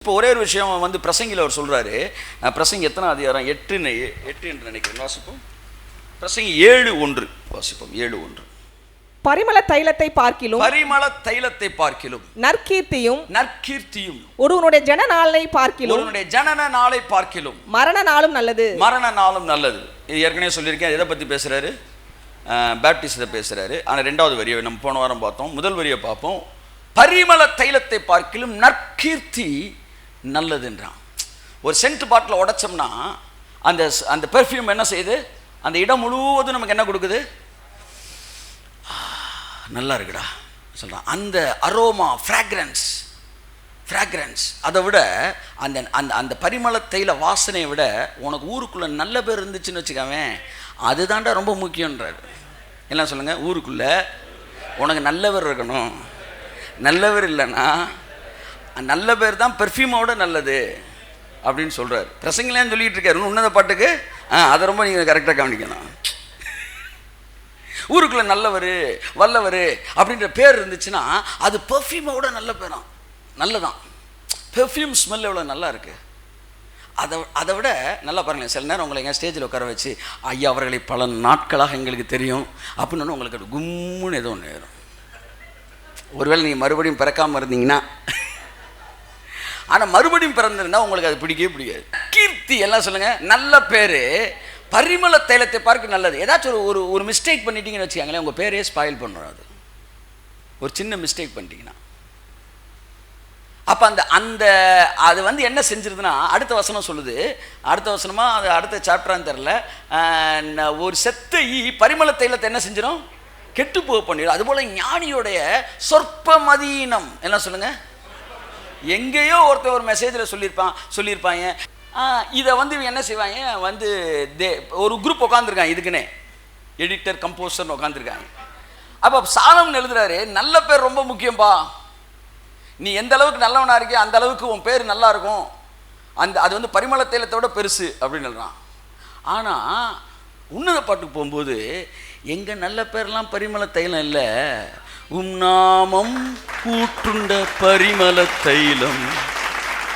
இப்போ ஒரே ஒரு விஷயம் வந்து பிரசங்கில அவர் சொல்றாரு. பிரசங்கி எத்தனை அதிகாரம்? 8 என்று நினைக்கிறேன். வாசிப்போம். பிரசங்கி 7:1 வாசிப்போம். 7:1. பரிமள தைலத்தை பார்க்கிலும் நற்கீர்த்தியும் ஒருவனுடைய ஜனன நாளை பார்க்கிலும் மரண நாளும் நல்லது. இது ஏற்கனவே சொல்லியிருக்கேன். எதை பற்றி பேசுறாரு? பேப்டிஸ்டை பேசுறாரு. ஆனால் 2வது வரியை நம்ம போன வாரம் பார்த்தோம். முதல் வரியை பார்ப்போம். பரிமள தைலத்தை பார்க்கிலும் நற்கீர்த்தி நல்லதுன்றான். ஒரு சென்ட் பாட்டில் உடைச்சோம்னா அந்த பெர்ஃப்யூம் என்ன செய்யுது? அந்த இடம் முழுவதும் நமக்கு என்ன கொடுக்குது? நல்லா இருக்குடா சொல்கிறான். அந்த அரோமா ஃப்ராக்ரன்ஸ் அதை விட அந்த அந்த அந்த பரிமள தைல வாசனையை விட உனக்கு ஊருக்குள்ளே நல்ல பேர் இருந்துச்சுன்னு வச்சுக்காவே, அதுதான்டா ரொம்ப முக்கியன்றாரு. என்ன சொல்லுங்கள்? ஊருக்குள்ளே உனக்கு நல்ல பேர் இருக்கணும். நல்ல பேர் இல்லைன்னா நல்ல பேர் தான் பெர்ஃப்யூமோட நல்லது அப்படின்னு சொல்கிறார். பிரசங்கிலேன்னு சொல்லிகிட்டு இருக்காரு. உன்னத பாட்டுக்கு அதை ரொம்ப நீங்கள் கரெக்டாக கவனிக்கணும். ஊருக்குள்ளே நல்லவர் வல்லவர் அப்படின்ற பேர் இருந்துச்சுன்னா அது பெர்ஃப்யூமோட நல்ல பேராம், நல்லதான். பெர்ஃப்யூம் ஸ்மெல் எவ்வளோ நல்லா இருக்குது. அதை விட நல்லா பாருங்களேன். சில நேரம் உங்களை எங்கள் ஸ்டேஜில் உட்கார வச்சு, ஐயா அவர்களை பல நாட்களாக எங்களுக்கு தெரியும் அப்படின்னு உங்களுக்கு அது கும்முன்னு ஏதோ ஒன்று ஏறும். ஒருவேளை நீங்கள் மறுபடியும் பிறக்காமல் இருந்தீங்கன்னா, ஆனால் மறுபடியும் பிறந்திருந்தால் உங்களுக்கு அது பிடிக்காது. கீர்த்தி எல்லாம் சொல்லுங்கள், நல்ல பேர். பரிமள தைலத்தை பார்க்க நல்லது. ஏதாச்சும் ஒரு மிஸ்டேக் பண்ணிட்டீங்கன்னு வச்சுக்காங்களேன், உங்கள் பேரே ஸ்பாயில் பண்ணுறோம். அது ஒரு சின்ன மிஸ்டேக் பண்ணிட்டீங்கன்னா அப்போ அந்த அது வந்து என்ன செஞ்சிருதுன்னா, அடுத்த வசனம் சொல்லுது. அடுத்த வசனமாக அது அடுத்த சாப்டரான்னு தெரில. ஒரு செத்த பரிமள தைலத்தை என்ன செஞ்சிடும்? கெட்டு போக பண்ணிடும். அதுபோல் ஞானியோடைய சொற்ப மதீனம் என்ன சொல்லுங்கள்? எங்கேயோ ஒருத்தர் ஒரு மெசேஜில் சொல்லியிருப்பாங்க. இதை வந்து என்ன செய்வாங்க, வந்து ஒரு குரூப் உட்காந்துருக்காங்க. இதுக்குன்னே எடிட்டர் கம்போசர்னு உட்காந்துருக்காங்க. அப்போ சாலமன் எழுதுறாரு, நல்ல பேர் ரொம்ப முக்கியம்பா. நீ எந்த அளவுக்கு நல்லவனாக இருக்கியோ அந்த அளவுக்கு உன் பேர் நல்லா இருக்கும். அது வந்து பரிமள தைலத்தோட பெருசு அப்படின்னு சொல்கிறான். ஆனால் உன்னத பாட்டுக்கு போகும்போது, எங்கள் நல்ல பேர்லாம் பரிமள தைலம் இல்லை, நாமம் கூட்டுண்ட பரிமள தைலம்.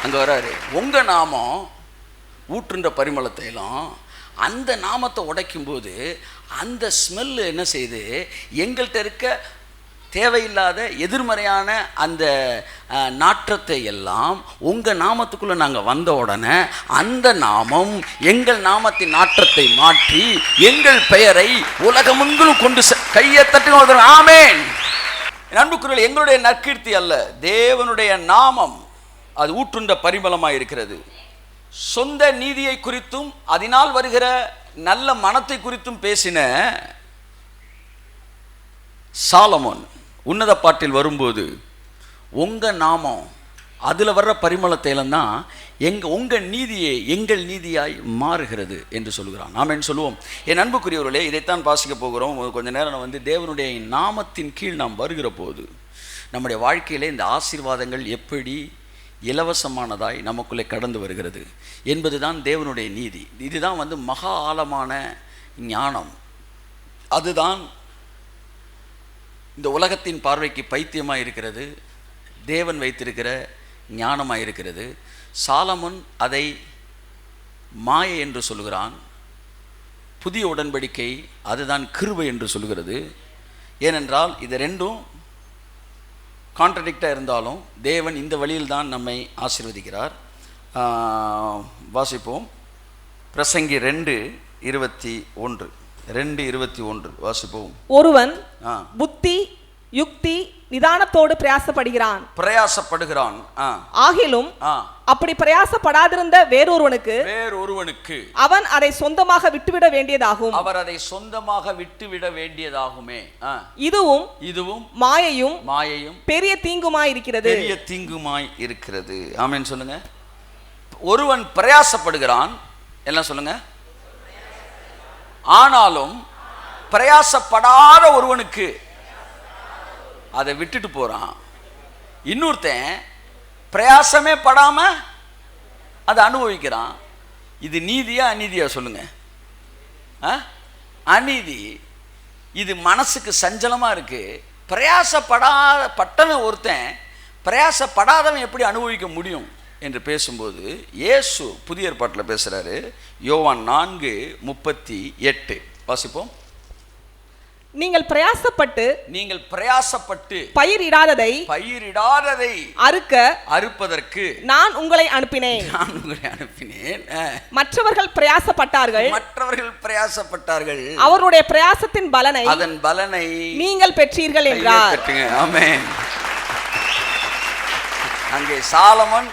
அங்கே வராரு. உங்கள் நாமம் ஊற்றுண்ட பரிமள தைலம். அந்த நாமத்தை உடைக்கும்போது அந்த ஸ்மெல்லு என்ன செய்யுது? எங்கள்கிட்ட இருக்க தேவையில்லாத எதிர்மறையான அந்த நாற்றத்தை எல்லாம் உங்கள் நாமத்துக்குள்ளே நாங்கள் வந்த உடனே அந்த நாமம் எங்கள் நாமத்தின் நாற்றத்தை மாற்றி எங்கள் பெயரை உலகமெங்கிலும் கொண்டு கையை தட்டு. ஆமென். அன்புக்குரியவர்களே, எங்களுடைய நற்கீர்த்தி அல்ல, தேவனுடைய நாமம் அது ஊற்றுண்ட பரிமளமாக இருக்கிறது. சொந்த நீதியை குறித்தும் அதனால் வருகிற நல்ல மனத்தை குறித்தும் பேசின சாலமோன் உன்னத பாட்டில் வரும்போது, உங்கள் நாமம் அதில் வர்ற பரிமள தைலம் தான் உங்கள் நீதியை எங்கள் நீதியாய் மாறுகிறது என்று சொல்கிறான். நாம் என்ன சொல்லுவோம்? என் அன்புக்குரியவர்களே, இதைத்தான் வாசிக்க போகிறோம். கொஞ்ச நேரம் வந்து தேவனுடைய நாமத்தின் கீழ் நாம் வருகிற போது நம்முடைய வாழ்க்கையிலே இந்த ஆசீர்வாதங்கள் எப்படி இலவசமானதாய் நமக்குள்ளே கடந்து வருகிறது என்பதுதான் தேவனுடைய நீதி. இதுதான் வந்து மகா ஆழமான ஞானம். அதுதான் இந்த உலகத்தின் பார்வைக்கு பைத்தியமாக இருக்கிறது, தேவன் வைத்திருக்கிற ஞானமாக இருக்கிறது. சாலமோன் அதை மாயை என்று சொல்கிறான். புதிய உடன்படிக்கை அதுதான் கிருபை என்று சொல்கிறது. ஏனென்றால் இது ரெண்டும் கான்ட்ரடிக்டாக இருந்தாலும் தேவன் இந்த வழியில் தான் நம்மை ஆசீர்வதிக்கிறார். வாசிப்போம். பிரசங்கி 2:21 வாசிப்போம். ஒருவன் புத்தி யுக்தி நிதானத்தோடு பிரயாசப்படுகிறான். ஆகிலும் அப்படி பிரயாசப்படாதிருந்த வேறொருவனுக்கு அவன் அதை சொந்தமாக விட்டுவிட வேண்டியதாகும். அவர் அதை சொந்தமாக விட்டுவிட வேண்டியதாகுமே. இதுவும் மாயையும் பெரிய தீங்குமாய் இருக்கிறது. ஆமென் சொல்லுங்க. ஒருவன் பிரயாசப்படுகிறான். எல்லாம் சொல்லுங்க. ஆனாலும் பிரயாசப்படாத ஒருவனுக்கு அதை விட்டுட்டு போறான். இன்னொருத்தன் பிரயாசமே படாம அதை அனுபவிக்கிறான். இது நீதியா அநீதியா சொல்லுங்க? அநீதி. இது மனசுக்கு சஞ்சலமா இருக்கு. பிரயாசப்பட்டவன் ஒருத்தன் பிரயாசப்படாதவன் எப்படி அனுபவிக்க முடியும் என்று பேசும்போது இயேசு புதிய ஏற்பாட்டில் பேசுகிறாரு. யோவான் 4:38 வாசிப்போம். நீங்கள் பிரயாசப்பட்டு பயிரிடாததை அறுப்பதற்கு நான் உங்களை அனுப்பினேன். மற்றவர்கள் பிரயாசப்பட்டார்கள் அவருடைய பிரயாசத்தின் பலனை நீங்கள் பெற்றீர்கள் என்றார். ஆமென். அங்கே சாலமன்,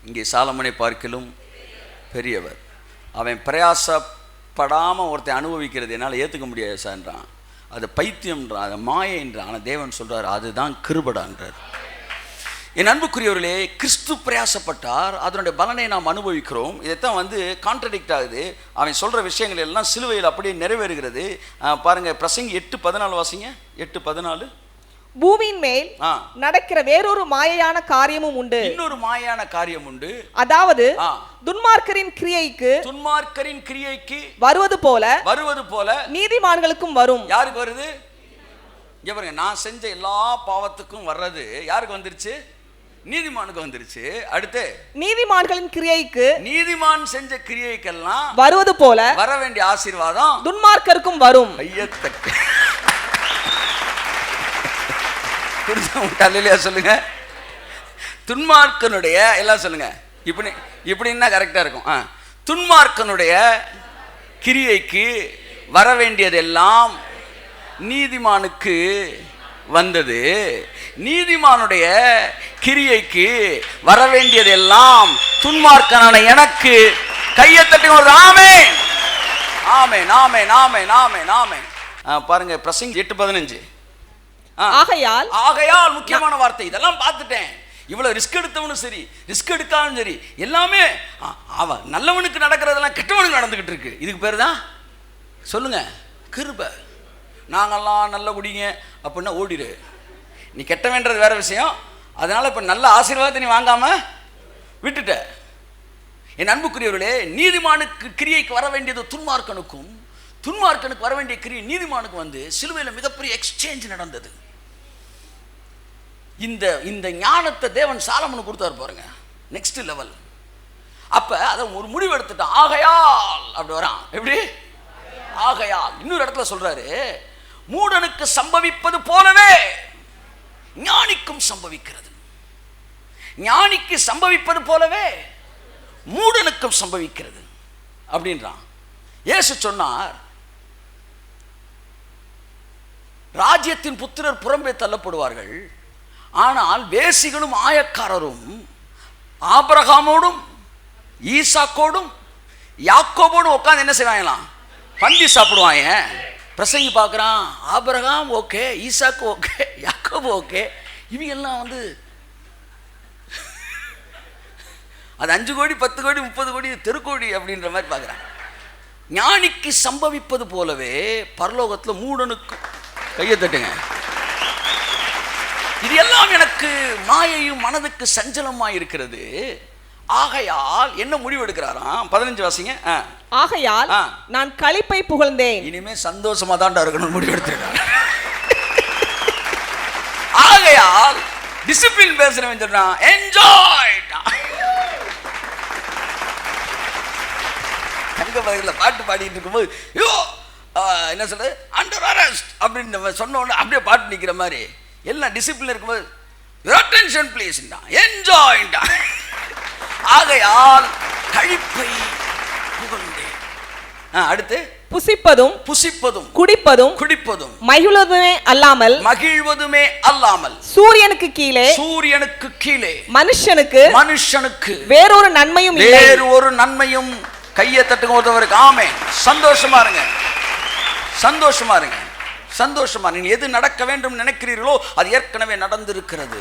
இங்கே சாலமனை பார்க்கிலும் பெரியவர். அவன் பிரயாசப்படாமல் ஒருத்தன் அனுபவிக்கிறது என்னால் ஏற்றுக்க முடியாது சார்ன்றான். அது பைத்தியம்ன்றான், அது மாயன்றான். ஆனால் தேவன் சொல்கிறார் அதுதான் கிருபைன்றார். என் அன்புக்குரியவர்களே, கிறிஸ்து பிரயாசப்பட்டார், அதனுடைய பலனை நாம் அனுபவிக்கிறோம். இதைத்தான் கான்ட்ரடிக்ட் ஆகுது. அவன் சொல்கிற விஷயங்கள் எல்லாம் சிலுவையில் அப்படியே நிறைவேறுகிறது. பாருங்கள், பிரசங்கி 8:14 வாசிங்க. 8:14. பூமியின் மேல் நடக்கிற வேறொரு மாயையான காரியமும் உண்டு. இன்னொரு மாயான காரியம் உண்டு. அதாவது துன்மார்க்கரின் கிரியைக்கு வருவது போல நீதிமான்களுக்கும் வரும். யாருக்கு வருது? இங்க பாருங்க, நான் செஞ்ச எல்லா பாவத்துக்கும் வர்றது யாருக்கு வந்துருச்சு? நீதிமானுக்கு வந்துருச்சு. அடுத்து நீதிமான்களின் கிரியைக்கு, நீதிமான் செஞ்ச கிரியைக்கெல்லாம் வருவது போல வர வேண்டிய ஆசீர்வாதம் துன்மார்க்கருக்கும் வரும். ஐயத்தக்கு சொல்லுங்க. துன்மார்க்கனுடைய எல்லாம் சொல்லுங்க. இப்படின்னா கரெக்டா இருக்கும். துன்மார்க்கனுடைய கிரியைக்கு வர வேண்டியதெல்லாம் நீதிமானுக்கு வந்தது. நீதிமானுடைய கிரியைக்கு வர வேண்டியதெல்லாம் துன்மார்க்கனான எனக்கு கையை தட்டி ஒரு ஆமென், ஆமென், ஆமென், ஆமென், ஆமென், ஆமென். பாருங்க, பிரசங்கி 8:15. ஆகையால் முக்கியமான வார்த்தை. இதெல்லாம் பார்த்துட்டேன். இவ்வளவு ரிஸ்க் எடுத்தவனும் சரி, ரிஸ்க் எடுக்காலும் சரி, எல்லாமே அவன் நல்லவனுக்கு நடக்கிறதெல்லாம் கெட்டவனுக்கு நடந்துகிட்டு இருக்கு. இதுக்கு பேர் தான் சொல்லுங்க கிருபை. நாங்கெல்லாம் நல்ல குடிங்க அப்படின்னா ஓடிடு. நீ கெட்டவன்றது வேற விஷயம். அதனால இப்ப நல்ல ஆசீர்வாதத்தை நீ வாங்காம விட்டுட்ட. என் அன்புக்குரியவர்களே, நீதிமானுக்கு கிரியைக்கு வர வேண்டியது துன்மார்க்கனுக்கும், துன்மார்க்கனுக்கு வர வேண்டிய கிரியை நீதிமானுக்கு சிலுவையில் மிகப்பெரிய எக்ஸ்சேஞ்ச் நடந்தது. இந்த ஞானத்தை தேவன் சாலமனுக்கு கொடுத்தாரு பாருங்க, நெக்ஸ்ட் லெவல். அப்ப அதை ஒரு முடிவு எடுத்துட்டான். ஆகையால் அப்படி வரான். எப்படி? ஆகையால். இன்னொரு இடத்துல சொல்றாரு, மூடனுக்கு சம்பவிப்பது போலவே ஞானிக்கும் சம்பவிக்கிறது. ஞானிக்கு சம்பவிப்பது போலவே மூடனுக்கும் சம்பவிக்கிறது அப்படின்றான். இயேசு சொன்னார், ராஜ்யத்தின் புத்திரர் புறம்பே தள்ளப்படுவார்கள், ஆனால் வேசிகளும் ஆயக்காரரும் ஆபிரகாமோடும் ஈசாக்கோடும் யாக்கோபோடும் உட்காந்து என்ன செய்வாங்களாம்? பந்தி சாப்பிடுவாங்க. பிரசங்கி பார்க்குறான், ஆபிரகாம் ஓகே, ஈசாக்கு ஓகே, யாக்கோபு ஓகே, இவங்க எல்லாம் அது 5 கோடி 10 கோடி 30 கோடி தெருக்கோடி அப்படின்ற மாதிரி பார்க்குறான். ஞானிக்கு சம்பவிப்பது போலவே பரலோகத்தில் மூடனுக்கு கையை தட்டுங்க. இது எல்லாம் எனக்கு மாயையும் மனதுக்கு சஞ்சலமாக இருக்கிறது. ஆகையால் என்ன முடிவு எடுக்கிறாராம்? 15 வாசிங்க. ஆகையால் நான் களிப்பை புகழ்ந்தேன். இனிமே சந்தோஷமா தான் இருக்கணும் முடிவு எடுத்துருக்காங்க. ஆகையால் டிசிப்ளின் பேசுறவன் சொல்றான், என்ஜாய். தங்க பகுதியில் பாட்டு பாடிட்டு இருக்கும்போது என்ன சொல்றது, அண்டர் அரெஸ்ட் அப்படின்னு சொன்ன உடனே அப்படியே பாட்டு நிற்கிற மாதிரி எல்லாம் டிசிப்ளின் இருக்கும்போது அட்டென்ஷன் ப்ளீஸ், என்ஜாய். ஆகையால் கழிப்பை புகழ்ந்தேன். அடுத்து புசிப்பதும் குடிப்பதும் மகிழ்வதுமே அல்லாமல் சூரியனுக்கு கீழே மனுஷனுக்கு வேறொரு நன்மையும் கையை தட்டுங்க ஒருத்தவருக்கு. ஆமென். சந்தோஷமா இருங்க. நீங்க எது நடக்க வேண்டும் நினைக்கிறீர்களோ அது ஏற்கனவே நடந்திருக்கிறது.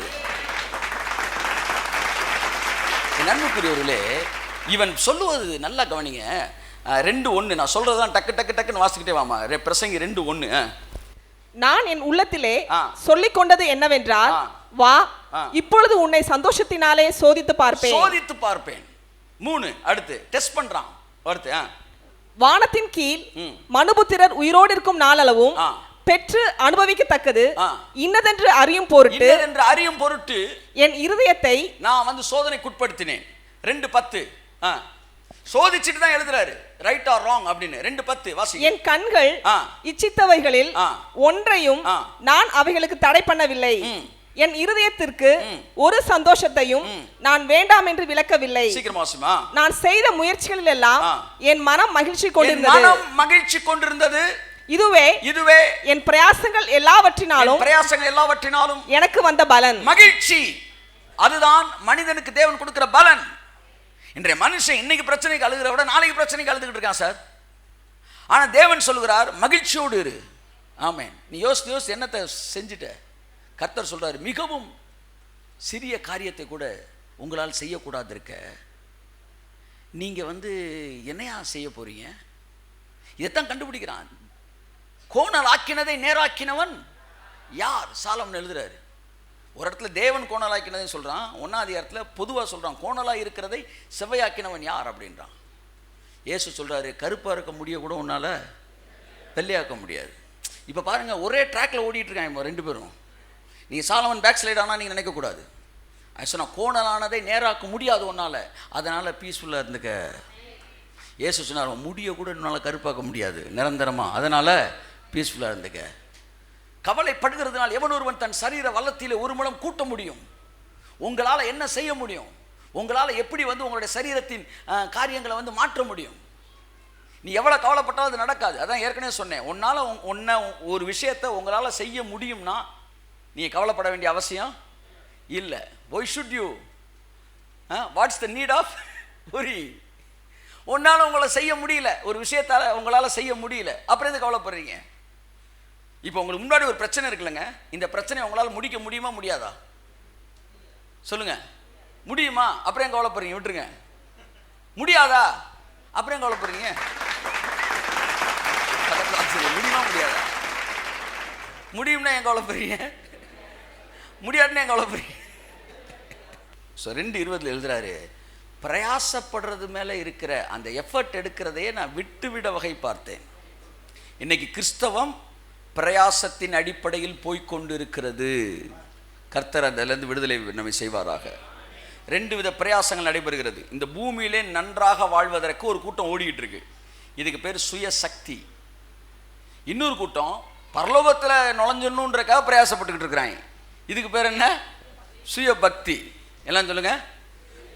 என் அன்புக்குரியவர்களே, இவன் சொல்லுவது நல்லா கவனிங்க. 2:1 நான் சொல்றதுதான் டக்கு டக்கு டக்குன்னு வாசிக்கிட்டே வாமா. பிரசங்கி 2:1. நான் என் உள்ளத்திலே சொல்லிக் கொண்டது என்னவென்றால், வா இப்பொழுது உன்னை சந்தோஷத்தினாலே சோதித்து பார்ப்பேன். 3 அடுத்து டெஸ்ட் பண்றான். அடுத்து வானத்தின் கீழ் மனுபுத்திரர் உயிரோடு இருக்கும் நாளளவும் பெற்று அனுபவிக்கத்தக்கது இன்னதென்று அறியும் பொருட்டு என் இருதயத்தை நான் வந்து சோதனைக்குட்படுத்தினேன். 2:10 சோதிச்சுட்டு தான் எழுதுறாரு, ரைட் ஆர் ராங் அப்படின்னு. 2:10 வாசி. என் கண்கள் இச்சித்தவைகளில் ஒன்றையும் நான் அவைகளுக்கு தடை பண்ணவில்லை. என் இருதயத்திற்கு ஒரு சந்தோஷத்தையும் நான் வேண்டாம் என்று விலக்கவில்லை. நான் செய்த முயற்சிகளில் எல்லாம் என் மனம் மகிழ்ச்சி கொண்டிருந்தது. இதுவே என் பிரயாசங்கள் எல்லாவற்றினாலும் எனக்கு வந்த பலன், மகிழ்ச்சி. அதுதான் மனிதனுக்கு தேவன் கொடுக்கிற பலன். இன்றைய மனுஷன் இன்னைக்கு பிரச்சனைக்கு அழுகிற விட நாளைக்கு பிரச்சனைக்கு அழுதுகிட்டு இருக்கான் சார். ஆனா தேவன் சொல்லுகிறார் மகிழ்ச்சியோடு இரு. ஆமென். நீ யோசித்து என்னத்தை செஞ்சுட்ட? கர்த்தர் சொல்றாரு, மிகவும் சிறிய காரியத்தை கூட உங்களால் செய்யக்கூடாது இருக்க, நீங்க வந்து என்னையா செய்ய போறீங்க? இதைத்தான் கண்டுபிடிக்கிறான். கோணல் ஆக்கினதை நேராக்கினவன் யார்? சாலமன் எழுதுறாரு. ஒரு இடத்துல தேவன் கோணலாக்கினதை சொல்றான், 1ஆம் அதிகாரத்துல பொதுவா சொல்றான் கோணலா இருக்கிறதை செவ்வையாக்கினவன் யார் அப்படின்றான். இயேசு சொல்றாரு, கருப்பா இருக்க முடிய கூட உன்னால வெள்ளையாக்க முடியாது. இப்ப பாருங்க, ஒரே ட்ராக்ல ஓடிட்டு இருக்காங்க ரெண்டு பேரும். நீ சாலமன் பேக் ஸ்லைட் ஆனா நீங்க நினைக்க கூடாது. சொன்னா கோணலானதை நேராக்க முடியாது உன்னால, அதனால பீஸ்ஃபுல்லா இருந்துக்க. இயேசு சொன்னார், முடிய கூட உன்னால கருப்பாக்க முடியாது நிரந்தரமா, அதனால பீஸ்ஃபுல்லா இருந்துக்க. கவலைப்படுகிறதுனால் எவன் ஒருவன் தன் சரீர வல்லத்திலே ஒரு முழம் கூட்ட முடியும். உங்களால என்ன செய்ய முடியும்? உங்களால எப்படி வந்து உங்களுடைய சரீரத்தின் காரியங்களை வந்து மாற்ற முடியும்? நீ எவ்வளவு கவலைப்பட்டாலும் அது நடக்காது. அதான் ஏற்கனவே சொன்னேன், உன்னால ஒரு விஷயத்தை உங்களால செய்ய முடியும்னா நீ கவலைப்பட வேண்டிய அவசியம் இல்லை. why should you? what's the need of worry? உன்னால உங்களை செய்ய முடியல, ஒரு விஷயத்தால உங்களால செய்ய முடியல, அப்புறம் எது கவலைப்படுறீங்க? இப்போ உங்களுக்கு முன்னாடி ஒரு பிரச்சனை இருக்குல்லங்க, இந்த பிரச்சனையை உங்களால் முடிக்க முடியுமா முடியாதா? சொல்லுங்க. முடியுமா? அப்புறம் ஏன் கவலைப்படுறீங்க? விட்டுருங்க. முடியாதா? அப்புறம் ஏன் கவலைப்படுறீங்க? முடியுமா முடியாதா? முடியும்னா ஏன் கவலைப்படுறீங்க? முடியாதுன்னா ஏன் கவலைப்படுறீங்க? 2:20 எழுதுறாரு, பிரயாசப்படுறது மேல இருக்கிற அந்த எஃபர்ட் எடுக்கிறதையே நான் விட்டுவிட வகை பார்த்தேன். இன்னைக்கு கிறிஸ்தவம் பிரயாசத்தின் அடிப்படையில் போய்கொண்டு இருக்கிறது. கர்த்தர் அதிலிருந்து விடுதலை நம்மை செய்வாராக. 2 வித பிரயாசங்கள் நடைபெறுகிறது. இந்த பூமியிலே நன்றாக வாழ்வதற்கு ஒரு கூட்டம் ஓடிக்கிட்டு இருக்கு, இதுக்கு பேர் சுய சக்தி. இன்னொரு கூட்டம் பரலோகத்தில் நுழைஞ்சணுன்றக்காக பிரயாசப்பட்டுக்கிட்டு இருக்கிறாங்க, இதுக்கு பேர் என்ன? சுய பக்தி. எல்லாம் சொல்லுங்க.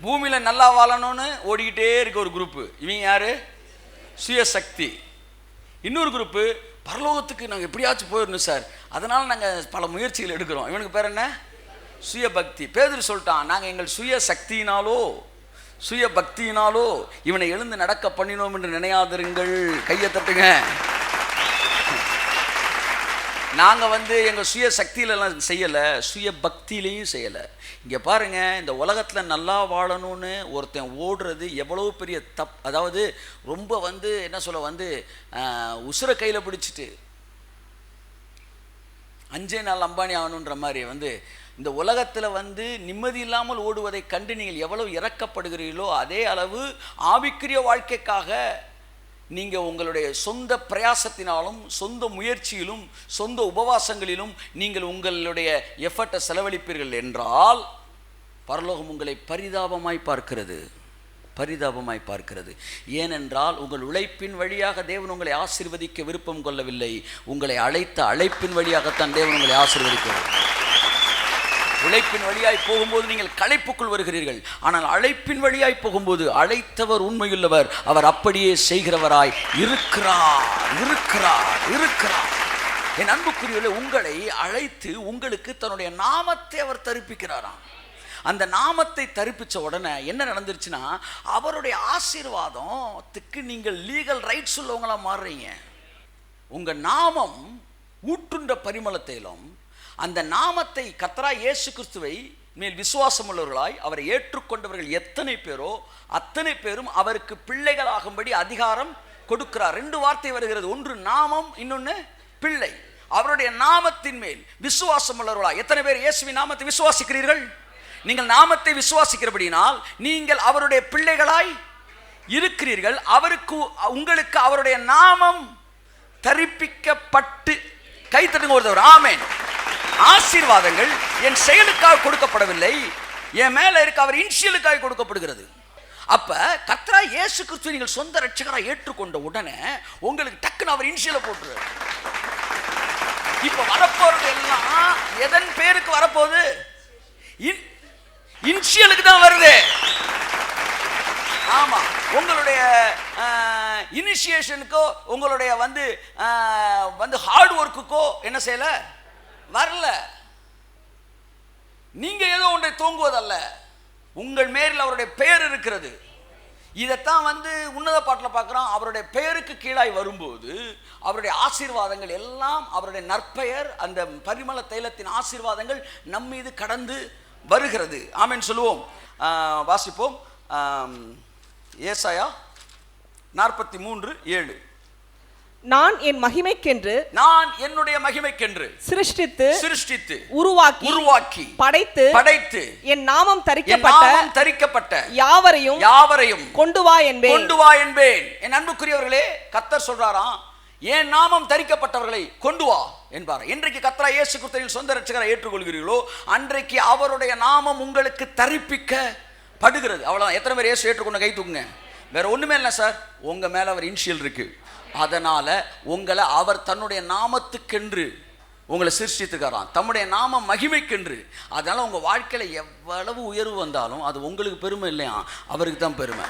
பூமியில நல்லா வாழணும்னு ஓடிக்கிட்டே இருக்க ஒரு குரூப்பு, இவங்க யாரு? சுய சக்தி. இன்னொரு குரூப்பு, பரலோகத்துக்கு நாங்கள் எப்படியாச்சும் போயிடணும் சார், அதனால நாங்கள் பல முயற்சிகள் எடுக்கிறோம், இவனுக்கு பேர் என்ன? சுய பக்தி. பேதுரு சொல்லிட்டான், நாங்கள் எங்கள் சுய சக்தியினாலோ சுய பக்தியினாலோ இவனை எழுந்து நடக்க பண்ணினோம் என்று நினையாதிருங்கள். கையை தட்டுங்க. நாங்கள் வந்து எங்கள் சுய சக்தியிலலாம் செய்யலை, சுய பக்தியிலையும் செய்யலை. இங்கே பாருங்கள், இந்த உலகத்தில் நல்லா வாழணும்னு ஒருத்தன் ஓடுறது எவ்வளோ பெரிய அதாவது ரொம்ப வந்து என்ன சொல்ல வந்து உசுரை கையில் பிடிச்சிட்டு 5 நாள் அம்பானி ஆகணுன்ற மாதிரி வந்து இந்த உலகத்தில் வந்து நிம்மதி இல்லாமல் ஓடுவதை கண்டு நீங்கள் எவ்வளவு இறக்கப்படுகிறீர்களோ அதே அளவு ஆவிக்குரிய வாழ்க்கைக்காக நீங்கள் உங்களுடைய சொந்த பிரயாசத்தினாலும் சொந்த முயற்சியிலும் சொந்த உபவாசங்களிலும் நீங்கள் உங்களுடைய எஃபர்ட்டை செலவழிப்பீர்கள் என்றால் பரலோகம் உங்களை பரிதாபமாய் பார்க்கிறது. ஏனென்றால் உங்கள் உழைப்பின் வழியாக தேவன் உங்களை ஆசீர்வதிக்க விருப்பம் கொள்ளவில்லை, உங்களை அழைத்த அழைப்பின் வழியாகத்தான் தேவன் உங்களை ஆசீர்வதிக்கிறார். உழைப்பின் வழியாய் போகும்போது நீங்கள் களைப்புக்குள் வருகிறீர்கள், ஆனால் அழைப்பின் வழியாய் போகும்போது அழைத்தவர் உண்மையுள்ளவர், அவர் அப்படியே செய்கிறவராய் இருக்கிறார். என் அன்புக்குரியவர்களே, உங்களை அழைத்து உங்களுக்கு தன்னுடைய நாமத்தை அவர் தரிப்பிக்கிறாராம். அந்த நாமத்தை தரிப்பிச்ச உடனே என்ன நடந்துருச்சுன்னா, அவருடைய ஆசீர்வாதத்துக்கு நீங்கள் லீகல் ரைட்ஸ் உள்ளவங்களா மாறுறீங்க. உங்க நாமம் ஊற்றுண்ட பரிமளத்திலும் அந்த நாமத்தை கர்த்தராகிய இயேசு கிறிஸ்துவை மேல் விசுவாசம் உள்ளவர்களாய் அவரை ஏற்றுக்கொண்டவர்கள் எத்தனை பேரோ அத்தனை பேரும் அவருக்கு பிள்ளைகளாகும்படி அதிகாரம் கொடுக்கிறார். 2 வார்த்தை வருகிறது, ஒன்று நாமம், இன்னொன்று பிள்ளை. அவருடைய நாமத்தின் மேல் விசுவாசம் உள்ளவர்களாய் எத்தனை பேர் இயேசுவின் நாமத்தை விசுவாசிக்கிறீர்கள்? நீங்கள் நாமத்தை விசுவாசிக்கிறபடினால் நீங்கள் அவருடைய பிள்ளைகளாய் இருக்கிறீர்கள். உங்களுக்கு அவருடைய நாமம் தரிப்பிக்கப்பட்டு கை தட்டுங்க ஒரு தடவை. ஆமென். ஆசீர்வாதங்கள் என் செயலுக்காக கொடுக்கப்படவில்லை, என் மேல இருக்க அவர் இன்ஷியலுக்காக கொடுக்கப்படுகிறது. அப்ப கர்த்தராகிய இயேசு கிறிஸ்துவை நீங்கள் சொந்த ரட்சகராக ஏற்றுக்கொண்ட உடனே உங்களுக்கு டக்குன்னு அவர் இன்ஷியலை போட்டுறாரு. இப்ப வரப்போறது எல்லாம் எதன் பேருக்கு வரப்போகுது? இன்ஷியலுக்கு தான் வருது. ஆமா, உங்களுடைய இனிஷியேஷனுக்கோ உங்களுடைய வந்து ஹார்ட் ஒர்க்குக்கோ என்ன செய்யல, வரல. நீங்க ஏதோ ஒன்றை தூங்குவதல்ல, உங்கள் மேலில் அவருடைய பெயர் இருக்கிறது. இதைத்தான் வந்து உன்னத பாட்டில் பார்க்குறோம். அவருடைய பெயருக்கு கீழாய் வரும்போது அவருடைய ஆசீர்வாதங்கள் எல்லாம், அவருடைய நற்பெயர், அந்த பரிமள தைலத்தின் ஆசீர்வாதங்கள் நம் மீது கடந்து வருகிறது. ஆமென் சொல்லுவோம். வாசிப்போம். ஏசாயா 43:7. நான் என் மகிமைக்கென்று, நான் என்னுடைய மகிமைக்கென்று சிருஷ்டித்து உருவாக்கி படைத்து என் நாமம் தரிக்கப்பட்ட யாவரையும் கொண்டு வா என்பேன். என் அன்புக்குரியவர்களே, கர்த்தர் சொல்றாராம், என் நாமம் தரிக்கப்பட்டவர்களை கொண்டு வா என்பார். இன்றைக்கு கர்த்தராகிய இயேசு கிறிஸ்துவின் சொந்த ரட்சகரை ஏற்றுக்கொள்கிறீர்களோ அன்றைக்கு அவருடைய நாமம் உங்களுக்கு தரிப்பிக்கப்படுகிறது. அவ்வளவுதான். எத்தனை பேர் இயேசு ஏற்றுக்கொண்ட கை தூக்குங்க. வேற ஒண்ணுமே இல்லை சார், உங்க மேல அவர் இன்ஷியல் இருக்கு. அதனால உங்களை அவர் தன்னுடைய நாமத்துக்கென்று உங்களை சிருஷ்டித்துக்காராம், தம்முடைய நாம மகிமைக்கென்று. அதனால உங்க வாழ்க்கையில எவ்வளவு உயர்வு வந்தாலும் அது உங்களுக்கு பெருமை இல்லையா, அவருக்கு தான் பெருமை.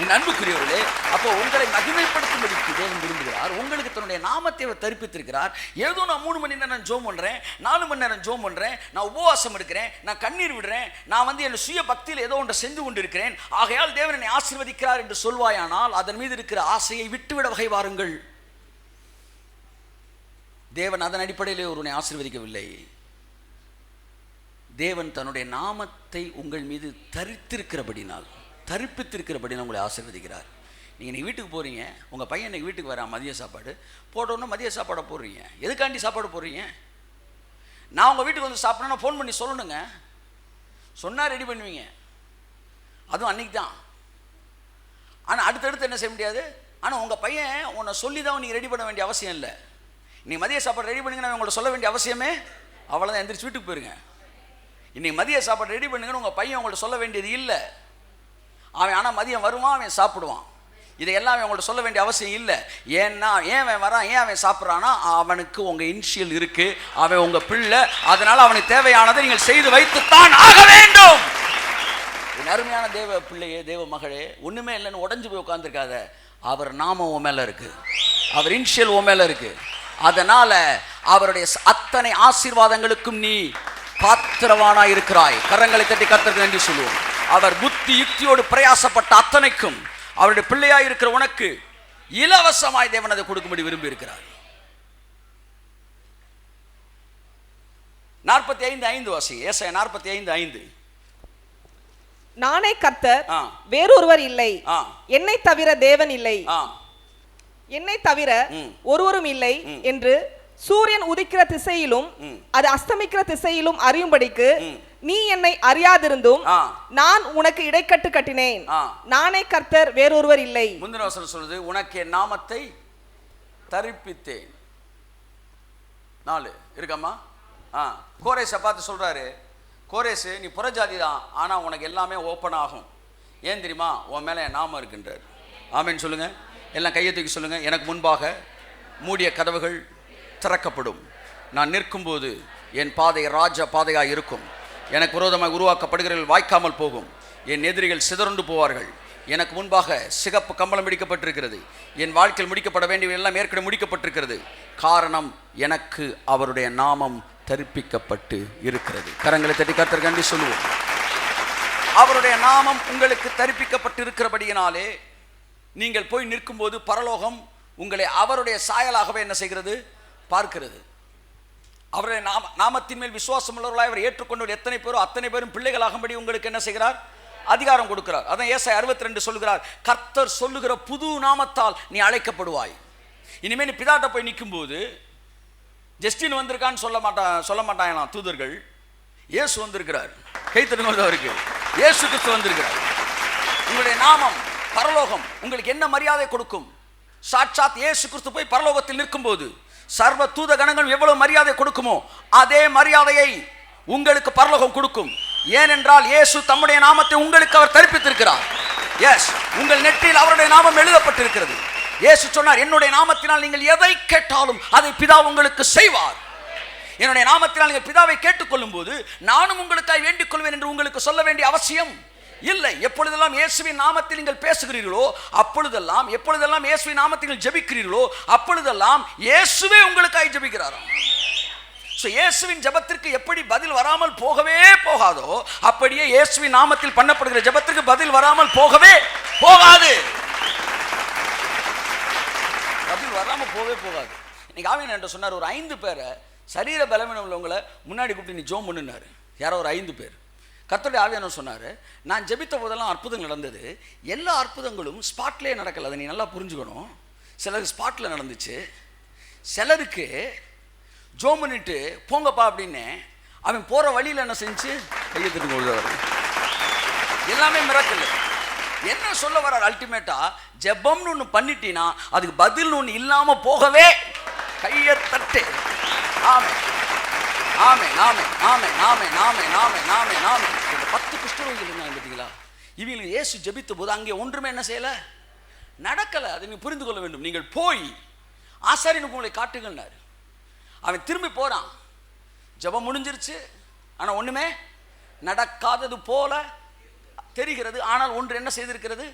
என் அன்புக்குரியவர்களே, அப்போ உங்களை மகிமைப்படுத்தும்படிக்கு தேவன் விரும்புகிறார். உங்களுக்கு தன்னுடைய நாமத்தை அவர் தரிப்பித்திருக்கிறார். ஏதோ நான் 3 மணி நேரம் ஜோம் பண்றேன், 4 மணி நேரம் ஜோம் பண்றேன், நான் உபவாசம் எடுக்கிறேன், நான் கண்ணீர் விடுறேன், நான் வந்து என் சுய பக்தியில் ஏதோ ஒன்றை செஞ்சு கொண்டிருக்கிறேன், ஆகையால் தேவன் என்னை ஆசீர்வதிக்கிறார் என்று சொல்வாயானால் அதன் மீது இருக்கிற ஆசையை விட்டுவிட வகை வாருங்கள். தேவன் அதன் அடிப்படையிலே ஒருவனை ஆசீர்வதிக்கவில்லை. தேவன் தன்னுடைய நாமத்தை உங்கள் மீது தரிப்பித்திருக்கிறபடினால் உங்களை ஆசீர்வதிக்கிறார். நீங்கள் வீட்டுக்கு போகிறீங்க, உங்கள் பையன் இன்னைக்கு வீட்டுக்கு வரா, மதிய சாப்பாடு போட்டோன்னா மதிய சாப்பாடை போடுறீங்க. எதுக்காண்டி சாப்பாடு போடுறீங்க? நான் உங்கள் வீட்டுக்கு வந்து சாப்பிட்றேன்னா ஃபோன் பண்ணி சொல்லணுங்க. சொன்னால் ரெடி பண்ணுவீங்க, அதுவும் அன்றைக்கி தான். ஆனால் அடுத்தடுத்து என்ன செய்ய முடியாது. ஆனால் உங்கள் பையன் உன்னை சொல்லி தான் நீங்கள் ரெடி பண்ண வேண்டிய அவசியம் இல்லை. நீங்கள் மதிய சாப்பாடு ரெடி பண்ணுங்கன்னா உங்களை சொல்ல வேண்டிய அவசியமே அவ்வளோதான். எந்திரிச்சு வீட்டுக்கு போயிருங்க. இன்றைக்கி மதிய சாப்பாடு ரெடி பண்ணுங்கன்னு உங்கள் பையன் உங்கள்ட்ட சொல்ல வேண்டியது இல்லை. அவன் ஆனால் மதியம் வருவான், அவன் சாப்பிடுவான். இதையெல்லாம் அவங்கள்ட்ட சொல்ல வேண்டிய அவசியம் இல்லை. ஏன்னா ஏன் அவன் வரான், ஏன் அவன் சாப்பிட்றான்னா அவனுக்கு உங்கள் இன்ஷியல் இருக்கு, அவன் உங்கள் பிள்ளை. அதனால அவனுக்கு தேவையானதை நீங்கள் செய்து வைத்துத்தான் ஆக வேண்டும். என் அருமையான தேவ பிள்ளையே, தேவ மகளே, ஒன்றுமே இல்லைன்னு உடஞ்சு போய் உட்காந்துருக்காத. அவர் நாமம் உன் மேலே இருக்கு, அவர் இன்ஷியல் உன் மேலே இருக்கு. அதனால அவருடைய அத்தனை ஆசீர்வாதங்களுக்கும் நீ பாத்திரவானா இருக்கிறாய். கரங்களை தட்டி கர்த்தருக்கு நன்றி சொல்லுவோம். அவர் புத்தி யுக்தியோடு பிரயாசப்பட்ட அத்தனைக்கும் அவருடைய பிள்ளையாய் இருக்கிற உனக்கு இலவசமாய் தேவன் அதை கொடுக்கும்படி விரும்பி இருக்கிறார். 45:5 வாசி. ஏசாயா 45:5. நானே கர்த்தர், வேறொருவர் இல்லை, என்னை தவிர தேவன் இல்லை, என்னை தவிர ஒருவரும் இல்லை என்று சூரியன் உதிக்கிற திசையிலும் அது அஸ்தமிக்கிற திசையிலும் அறியும்படிக்கு நீ என்னை அறியாதிருந்தும் நான் உனக்கு இடைக்கட்டு கட்டினேன். நானே கர்த்தர், வேறொருவர் இல்லை. முந்தின வசனம் சொல்லுது, உனக்கு என் நாமத்தை தரிப்பித்தேன். 4 இருக்கம்மா. கோரேஸை பார்த்து சொல்றாரு, கோரேஸ் நீ புறஜாதி தான், ஆனா உனக்கு எல்லாமே ஓப்பன் ஆகும். ஏன் தெரியுமா? உன் மேல என் நாமம் இருக்கின்றார். ஆமென் சொல்லுங்க. எல்லாம் கையை தூக்கி சொல்லுங்க. எனக்கு முன்பாக மூடிய கதவுகள் திறக்கப்படும். நான் நிற்கும்போது என் பாதை ராஜ பாதையாக இருக்கும். எனக்கு விரோதமாக உருவாக்கப்படுகிறவர்கள் வாய்க்காமல் போகும். என் எதிரிகள் சிதறண்டு போவார்கள். எனக்கு முன்பாக சிகப்பு கம்பளம் முடிக்கப்பட்டிருக்கிறது. என் வாழ்க்கையில் முடிக்கப்பட வேண்டியவை எல்லாம் ஏற்கனவே முடிக்கப்பட்டிருக்கிறது. காரணம், எனக்கு அவருடைய நாமம் தரிப்பிக்கப்பட்டு இருக்கிறது. கரங்களை தட்டி கர்த்தருக்கு நன்றி சொல்லுவோம். அவருடைய நாமம் உங்களுக்கு தரிப்பிக்கப்பட்டு இருக்கிறபடியினாலே நீங்கள் போய் நிற்கும்போது பரலோகம் உங்களை அவருடைய சாயலாகவே என்ன செய்கிறது? பார்க்கிறது. அவருடைய நாமத்தின் மேல் விசுவாசம் உள்ளவர்களாய் அவர் ஏற்றுக்கொண்டவர் எத்தனை பேரோ அத்தனை பேரும் பிள்ளைகளாகும்படி உங்களுக்கு என்ன செய்கிறார்? அதிகாரம் கொடுக்கிறார். அதான் ஏசாயா 62 சொல்லுகிறார், கர்த்தர் சொல்லுகிற புது நாமத்தால் நீ அழைக்கப்படுவாய். இனிமேல் நீ பிதாட்ட போய் நிற்கும் போது ஜஸ்டின் வந்திருக்கான்னு சொல்ல மாட்டாங்களாம் தூதர்கள். இயேசு வந்திருக்கிறார். கைத்தடுங்க அவருக்கு. இயேசு கிறிஸ்து வந்திருக்கிறார். உங்களுடைய நாமம் பரலோகம் உங்களுக்கு என்ன மரியாதை கொடுக்கும்? சாட்சாத் இயேசு கிறிஸ்து போய் பரலோகத்தில் நிற்கும் போது சர்வ தூத கணங்கள் எவ்வளவு மரியாதை கொடுக்குமோ அதே மரியாதையை உங்களுக்கு பரலோகம் கொடுக்கும். ஏனென்றால் இயேசு தம்முடைய நாமத்தை உங்களுக்கு அவர் தரிப்பித்திருக்கிறார். எஸ், உங்கள் நெற்றியில் அவருடைய நாமம் எழுதப்பட்டிருக்கிறது. இயேசு சொன்னார், என்னுடைய நாமத்தினால் நீங்கள் எதை கேட்டாலும் அதை பிதா உங்களுக்கு செய்வார். என்னுடைய நாமத்தினால் நீங்கள் பிதாவை கேட்டுக்கொள்ளும் போது நானும் உங்களுக்காய் வேண்டிக் கொள்வேன் என்று உங்களுக்கு சொல்ல வேண்டிய அவசியம் இல்லை. எப்பொழுதெல்லாம் இயேசுவின் நாமத்தில் நீங்கள் பேசுகிறீர்களோ அப்பொழுதெல்லாம், எப்பொழுதெல்லாம் இயேசுவின் நாமத்தில் நீங்கள் ஜெபிக்கிறீர்களோ அப்பொழுதெல்லாம் இயேசுவே உங்களுக்காய் ஜெபிக்கிறாராம். இயேசுவின் ஜெபத்திற்கு எப்படி பதில் வராமல் போகவே போகாதோ அப்படியே இயேசுவின் நாமத்தில் பண்ணப்படுகிற ஜெபத்திற்கு பதில் வராமல் போகவே போகாது. பதில் வராமல் போகவே போகாது. இன்னைக்கு ஆவியானவர் என்கிட்ட சொன்னார், ஒரு 5 பேரை சரீர பலவீனம் உள்ளவங்களை முன்னாடி கூப்பிட்டு நீ ஜோம் பண்ணுனாரு. யாரோ ஒரு 5 பேர். கர்த்தருடைய ஆவியானவர் சொன்னார், நான் ஜெபித்த போதெல்லாம் அற்புதங்கள் நடந்தது. எல்லா அற்புதங்களும் ஸ்பாட்லேயே நடக்கல. அதை நீ நல்லா புரிஞ்சுக்கணும். சிலருக்கு ஸ்பாட்டில் நடந்துச்சு, சிலருக்கு ஜோம் பண்ணிட்டு போங்கப்பா அப்படின்னு அவன் போகிற வழியில் என்ன செஞ்சு கையை தட்டுங்க. எல்லாமே மிராக்கிள். என்ன சொல்ல வர்றார் அல்டிமேட்டா, ஜெபம்னு ஒன்று பண்ணிட்டீன்னா அதுக்கு பதில் ஒன்று இல்லாமல் போகவே கையை தட்டு. ஆமே ஆமே நாமே நாமே நாமே நாமே நாமே நாமே நாமே. இந்த 10 குஷ்டரோகிகள் இருந்தாங்க பார்த்தீங்களா, இவங்களுக்கு இயேசு ஜெபித்த போது அங்கே ஒன்றுமே என்ன செய்யலை, நடக்கலை. அதை நீங்கள் புரிந்து கொள்ள வேண்டும். நீங்கள் போய் ஆசாரியனுக்கு உங்களை காட்டுங்கன்னாரு. அவன் திரும்பி போகிறான். ஜெபம் முடிஞ்சிருச்சு, ஆனால் ஒன்றுமே நடக்காதது போல தெரிகிறது. ஆனால் ஒன்று என்ன செய்திருக்கிறது,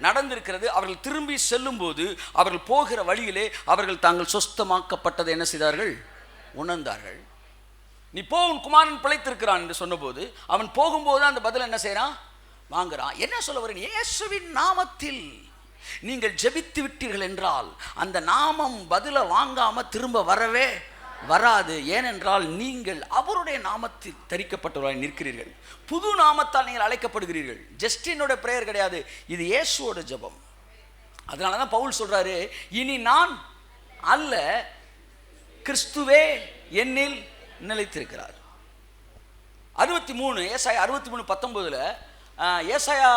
நடந்திருக்கிறது. அவர்கள் திரும்பி செல்லும் போது அவர்கள் போகிற வழியிலே அவர்கள் தாங்கள் சொஸ்தமாக்கப்பட்டதை என்ன செய்தார்கள், உணர்ந்தார்கள். நீ போ, உன் குமாரன் பிழைத்திருக்கிறான் என்று சொன்னபோது அவன் போகும்போது அந்த பதில் என்ன செய்யறான், வாங்குறான். என்ன சொல்ல வரேன், இயேசுவின் நாமத்தில் நீங்கள் ஜெபித்து விட்டீர்கள் என்றால் அந்த நாமம் பதில வாங்காம திரும்ப வரவே வராது. ஏனென்றால் நீங்கள் அவருடைய நாமத்தில் தரிக்கப்பட்டவர்களாய் நிற்கிறீர்கள். புது நாமத்தால் நீங்கள் அழைக்கப்படுகிறீர்கள். ஜஸ்டினோட பிரேயர் கிடையாது, இது இயேசுவோட ஜெபம். அதனால தான் பவுல் சொல்றாரு, இனி நான் அல்ல கிறிஸ்துவே என்னில் நிலைத்திருக்கிறார். 63 ஏசாயா 63:19 ஏசாயா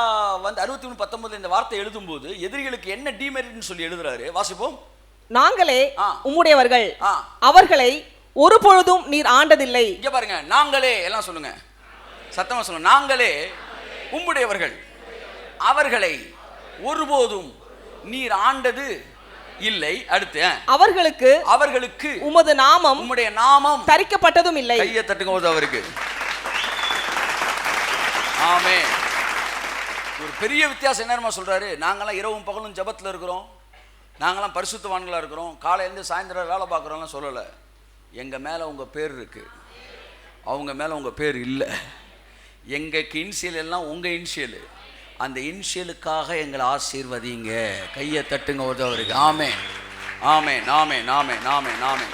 வந்து 63:19 இந்த வார்த்தை எழுதும்போது எதிரிகளுக்கு என்ன டிமெரிட்னு சொல்லி எழுதுறாரு. வாசிப்போம். நாங்களே உம்முடையவர்கள், அவர்களை ஒரு பொழுதும் நீர் ஆண்டதில்லை. இங்க பாருங்க, நாங்களே எல்லாம் சொல்லுங்க, சத்தமா சொல்லுங்க. நாங்களே உம்முடையவர்கள், அவர்களை ஒருபோதும் நீர் ஆண்டது இல்லை. அடுத்து, அவர்களுக்கு உமது நாமம், உம்முடைய நாமம் தரிக்கப்பட்டதும் இல்லை. கையை தட்டுங்க போது அவருக்கு. ஆமென். ஒரு பெரிய வித்தியாசம் என்ன சொல்றாரு, நாங்களாம் இரவும் பகலும் ஜெபத்தில் இருக்கிறோம், நாங்களாம் பரிசுத்தவான்களாக இருக்கிறோம், காலையிலேருந்து சாயந்தரம் வேலை பார்க்குறோம்லாம் சொல்லலை. எங்கள் மேலே உங்கள் பேர் இருக்குது, அவங்க மேலே உங்கள் பேர் இல்லை. எங்களுக்கு இன்சியல் எல்லாம் உங்கள் இன்சியலு. அந்த இன்சியலுக்காக எங்களை ஆசீர்வதிங்க. கையை தட்டுங்க உதவருக்கு. ஆமென் ஆமென் ஆமென் ஆமென் ஆமென் ஆமென்.